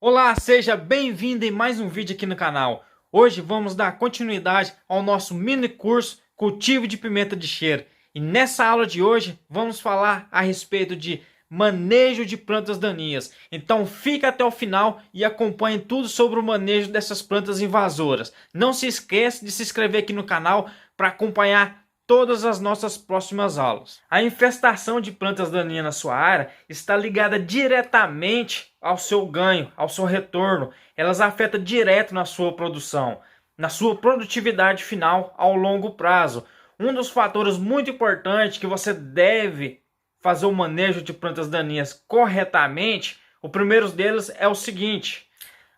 Olá, seja bem-vindo em mais um vídeo aqui no canal. Hoje vamos dar continuidade ao nosso mini curso Cultivo de Pimenta de Cheiro. E nessa aula de hoje vamos falar a respeito de manejo de plantas daninhas. Então fica até o final e acompanhe tudo sobre o manejo dessas plantas invasoras. Não se esqueça de se inscrever aqui no canal para acompanhar todas as nossas próximas aulas. A infestação de plantas daninhas na sua área está ligada diretamente ao seu ganho, ao seu retorno. Elas afetam direto na sua produção, na sua produtividade final ao longo prazo. Um dos fatores muito importantes que você deve fazer o manejo de plantas daninhas corretamente, o primeiro deles é o seguinte: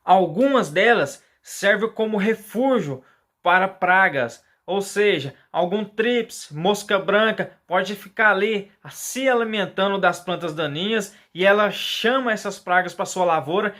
algumas delas servem como refúgio para pragas. Ou seja, algum trips, mosca branca, pode ficar ali se alimentando das plantas daninhas e ela chama essas pragas para sua lavoura.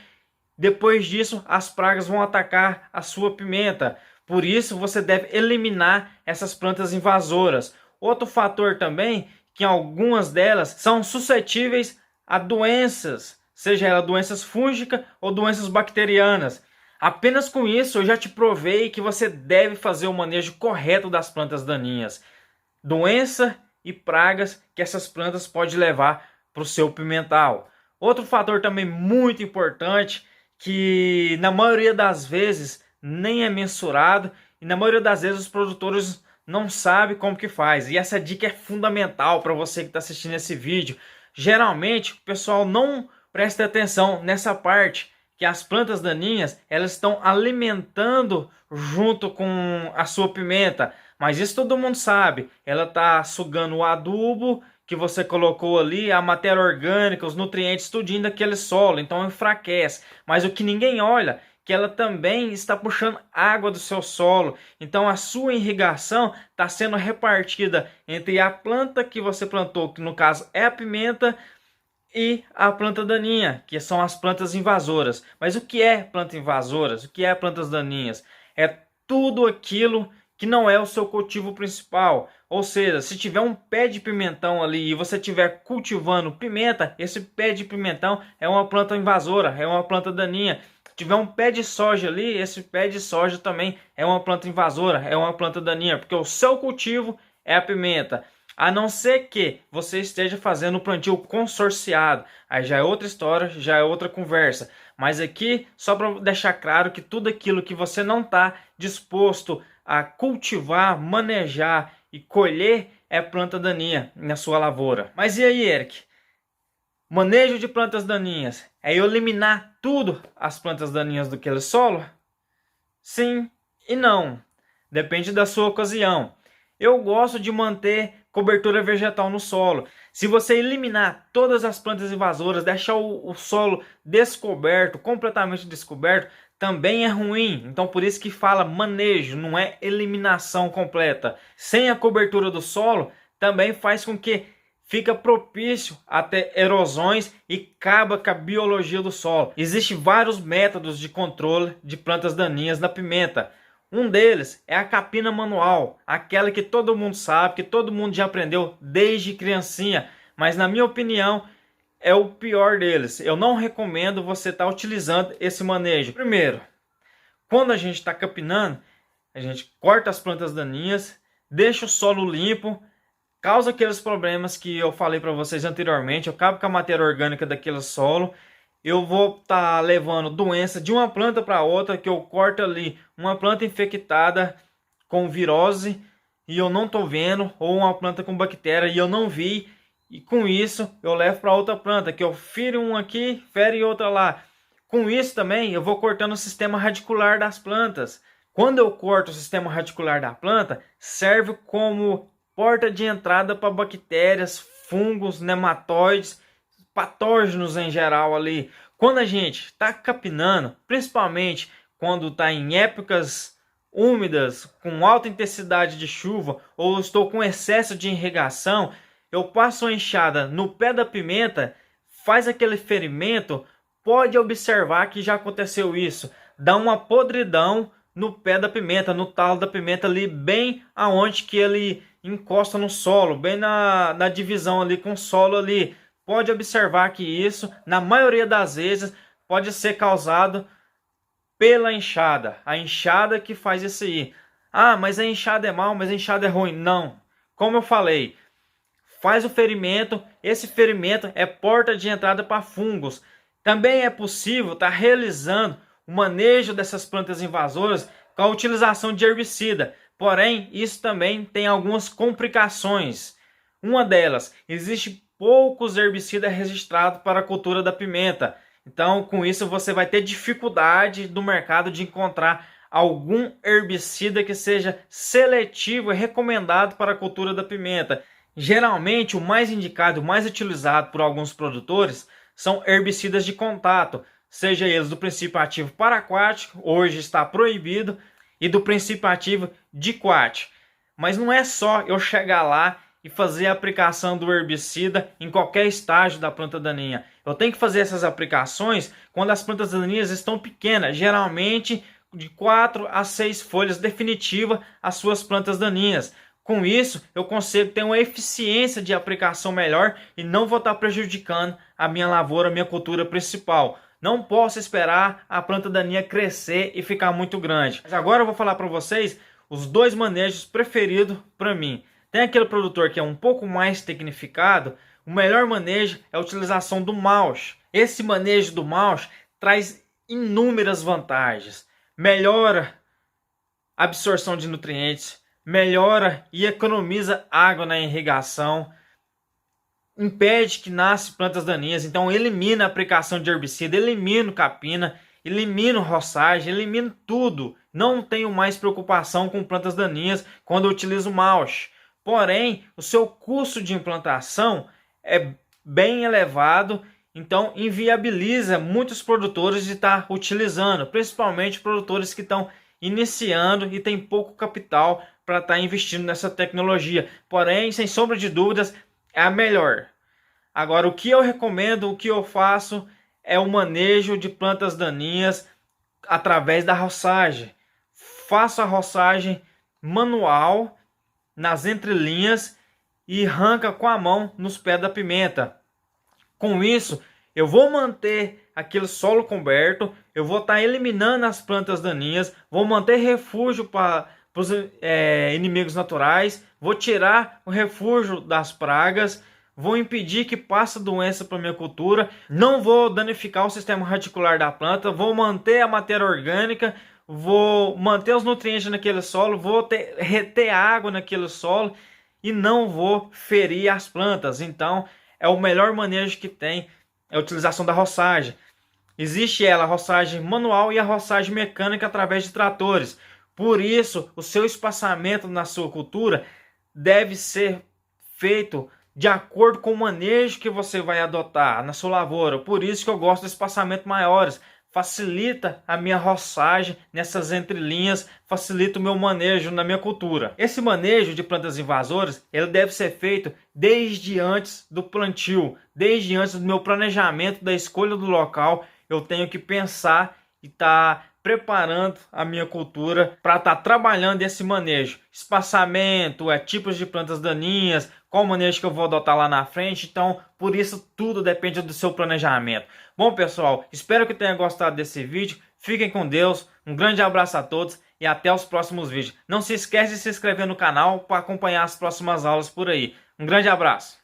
Depois disso, as pragas vão atacar a sua pimenta. Por isso, você deve eliminar essas plantas invasoras. Outro fator também, que algumas delas são suscetíveis a doenças, seja ela doenças fúngicas ou doenças bacterianas. Apenas com isso eu já te provei que você deve fazer o manejo correto das plantas daninhas. Doença e pragas que essas plantas podem levar para o seu pimental. Outro fator também muito importante, que na maioria das vezes nem é mensurado e na maioria das vezes os produtores não sabem como que faz. E essa dica é fundamental para você que está assistindo esse vídeo. Geralmente o pessoal não presta atenção nessa parte, que as plantas daninhas elas estão alimentando junto com a sua pimenta, mas isso todo mundo sabe. Ela está sugando o adubo que você colocou ali, a matéria orgânica, os nutrientes, tudinho daquele solo, então enfraquece. Mas o que ninguém olha, que ela também está puxando água do seu solo. Então a sua irrigação está sendo repartida entre a planta que você plantou, que no caso é a pimenta, e a planta daninha, que são as plantas invasoras. Mas o que é plantas invasoras? O que é plantas daninhas? É tudo aquilo que não é o seu cultivo principal. Ou seja, se tiver um pé de pimentão ali e você estiver cultivando pimenta, esse pé de pimentão é uma planta invasora, é uma planta daninha. Se tiver um pé de soja ali, esse pé de soja também é uma planta invasora, é uma planta daninha, porque o seu cultivo é a pimenta. A não ser que você esteja fazendo o plantio consorciado. Aí já é outra história, já é outra conversa. Mas aqui, só para deixar claro que tudo aquilo que você não está disposto a cultivar, manejar e colher é planta daninha na sua lavoura. Mas e aí, Eric? Manejo de plantas daninhas é eu eliminar tudo as plantas daninhas daquele solo? Sim e não. Depende da sua ocasião. Eu gosto de manter cobertura vegetal no solo. Se você eliminar todas as plantas invasoras, deixar o solo descoberto, completamente descoberto, também é ruim. Então por isso que fala manejo, não é eliminação completa. Sem a cobertura do solo, também faz com que fica propício a ter erosões e acaba com a biologia do solo. Existem vários métodos de controle de plantas daninhas na pimenta. Um deles é a capina manual, aquela que todo mundo sabe, que todo mundo já aprendeu desde criancinha, mas na minha opinião é o pior deles. Eu não recomendo você estar utilizando esse manejo. Primeiro, quando a gente está capinando, a gente corta as plantas daninhas, deixa o solo limpo, causa aqueles problemas que eu falei para vocês anteriormente, eu acabo com a matéria orgânica daquele solo. Eu vou estar levando doença de uma planta para outra, que eu corto ali uma planta infectada com virose e eu não estou vendo, ou uma planta com bactéria e eu não vi, e com isso eu levo para outra planta, que eu firo um aqui, fere outra lá. Com isso também eu vou cortando o sistema radicular das plantas. Quando eu corto o sistema radicular da planta, serve como porta de entrada para bactérias, fungos, nematóides, patógenos em geral ali. Quando a gente está capinando, principalmente quando está em épocas úmidas, com alta intensidade de chuva, ou estou com excesso de irrigação, eu passo uma enxada no pé da pimenta, faz aquele ferimento, pode observar que já aconteceu isso, dá uma podridão no pé da pimenta, no talo da pimenta ali, bem aonde que ele encosta no solo, bem na divisão ali com o solo ali. Pode observar que isso, na maioria das vezes, pode ser causado pela enxada. A enxada que faz isso aí. Ah, mas a enxada é mal, mas a enxada é ruim. Não. Como eu falei, faz o ferimento. Esse ferimento é porta de entrada para fungos. Também é possível estar realizando o manejo dessas plantas invasoras com a utilização de herbicida. Porém, isso também tem algumas complicações. Uma delas, existe poucos herbicidas registrados para a cultura da pimenta. Então, com isso, você vai ter dificuldade no mercado de encontrar algum herbicida que seja seletivo e recomendado para a cultura da pimenta. Geralmente, o mais indicado, o mais utilizado por alguns produtores são herbicidas de contato, seja eles do princípio ativo paraquático, hoje está proibido, e do princípio ativo diquático. Mas não é só eu chegar lá e fazer a aplicação do herbicida em qualquer estágio da planta daninha. Eu tenho que fazer essas aplicações quando as plantas daninhas estão pequenas, geralmente de 4 a 6 folhas definitiva as suas plantas daninhas. Com isso, eu consigo ter uma eficiência de aplicação melhor e não vou estar prejudicando a minha lavoura, a minha cultura principal. Não posso esperar a planta daninha crescer e ficar muito grande. Mas agora eu vou falar para vocês os dois manejos preferidos para mim. Tem aquele produtor que é um pouco mais tecnificado. O melhor manejo é a utilização do mulch. Esse manejo do mulch traz inúmeras vantagens. Melhora a absorção de nutrientes, melhora e economiza água na irrigação, impede que nasçam plantas daninhas, então elimina a aplicação de herbicida, elimina capina, elimina roçagem, elimina tudo. Não tenho mais preocupação com plantas daninhas quando eu utilizo mulch. Porém, o seu custo de implantação é bem elevado, então inviabiliza muitos produtores de estar utilizando, principalmente produtores que estão iniciando e têm pouco capital para estar investindo nessa tecnologia. Porém, sem sombra de dúvidas, é a melhor. Agora, o que eu recomendo, o que eu faço é o manejo de plantas daninhas através da roçagem. Faço a roçagem manual nas entrelinhas e arranca com a mão nos pés da pimenta. Com isso, eu vou manter aquele solo coberto, eu vou estar eliminando as plantas daninhas, vou manter refúgio para os inimigos naturais, vou tirar o refúgio das pragas, vou impedir que passe doença para minha cultura, não vou danificar o sistema radicular da planta, vou manter a matéria orgânica, vou manter os nutrientes naquele solo, vou reter água naquele solo e não vou ferir as plantas. Então, é o melhor manejo que tem, é a utilização da roçagem. Existe a roçagem manual e a roçagem mecânica através de tratores. Por isso, o seu espaçamento na sua cultura deve ser feito de acordo com o manejo que você vai adotar na sua lavoura. Por isso que eu gosto de espaçamentos maiores. Facilita a minha roçagem nessas entrelinhas, facilita o meu manejo na minha cultura. Esse manejo de plantas invasoras, ele deve ser feito desde antes do plantio, desde antes do meu planejamento da escolha do local. Eu tenho que pensar e estar preparando a minha cultura para estar trabalhando esse manejo. Espaçamento, tipos de plantas daninhas, qual manejo que eu vou adotar lá na frente. Então, por isso, tudo depende do seu planejamento. Bom, pessoal, espero que tenham gostado desse vídeo. Fiquem com Deus, um grande abraço a todos e até os próximos vídeos. Não se esquece de se inscrever no canal para acompanhar as próximas aulas por aí. Um grande abraço.